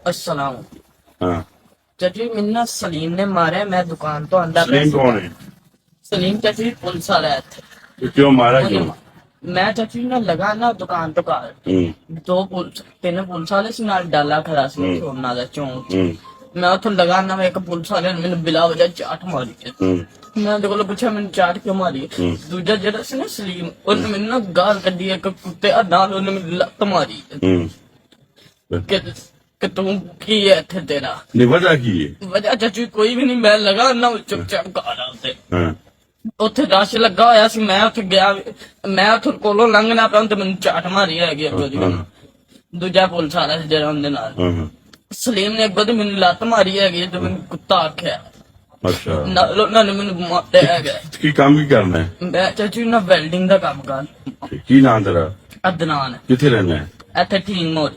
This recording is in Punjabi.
अस्सलाम। हाँ चाची मैंने ना सलीम ने मारा है, मैं दुकान तो अंदर सलीम कौन है? सलीम चाची पुलिस वाला है थे। तो क्यों मारा क्यों? मैं चाची ना लगा ना दुकान तो कार दो पुलिस तीन पुलिस वाले से नाल डाला खड़ा सी सोना दा चौंक मैं उतो लगा ना एक पुलिस वाले ने मैंने बिला वजह चाट मारी है। मैं ਉਹਦੇ ਕੋਲੋਂ ਪੁੱਛਿਆ ਮੈਨੂੰ ਚਾਟ ਕਿਉਂ ਮਾਰੀ ਹੈ। ਦੂਜਾ ਜਿਹੜਾ ਸੀ ਨਾ ਸਲੀਮ ਉਹਨੇ ਮੈਨੂੰ ਨਾ ਗਾਲ ਕੱਢੀ ਇੱਕ ਕੁੱਤੇ ਆ ਨਾਲ ਉਹਨੇ ਮੈਨੂੰ ਲੱਤ ਮਾਰੀ ਕਿ ਤੂੰ ਕੀ ਹੈ ਇੱਥੇ ਤੇਰਾ नहीं वजह की है? ਵਜ੍ਹਾ ਚਾਚੀ ਕੋਈ ਵੀ ਨਹੀਂ ਮੈਂ ਲਗਾ ਨਾ ਚੁੱਪਚਾਪ ਘਰ ਆ ਉੱਤੇ हाँ ਉੱਥੇ ਰਸ਼ ਲੱਗਾ ਹੋਇਆ ਸੀ ਮੈਂ ਉੱਥੇ ਗਿਆ ਮੈਂ ਉੱਥੇ ਕੋਲੋਂ ਲੰਘਣਾ ਪਿਆ ਤੇ ਮੈਨੂੰ ਚਾਟ ਮਾਰੀ ਹੈਗੀ ਅੱਗੋਂ ਦੀ ਦੂਜਾ ਪੁਲਿਸ ਵਾਲਾ ਸੀ ਜਿਹੜਾ ਉਹਦੇ ਨਾਲ हाँ ਸਲੀਮ ਨੇ ਅੱਗੋਂ ਦੀ ਮੈਨੂੰ ਲੱਤ ਮਾਰੀ ਹੈਗੀ ਤੇ ਮੈਨੂੰ ਕੁੱਤਾ ਆਖਿਆ अच्छा ਨਾਲ ਉਹਨਾਂ ਨੇ ਮੈਨੂੰ ਮਾਰਿਆ ਹੈਗਾ। की काम की करना है? ਮੈਂ ਚਾਚੀ ਨਾ ਵੈਲਡਿੰਗ ਦਾ ਕੰਮ ਕਰ की नाम तेरा? ਅਦਨਾਨ किथे रहना है? ਇੱਥੇ ਠੀਕ ਮੋੜ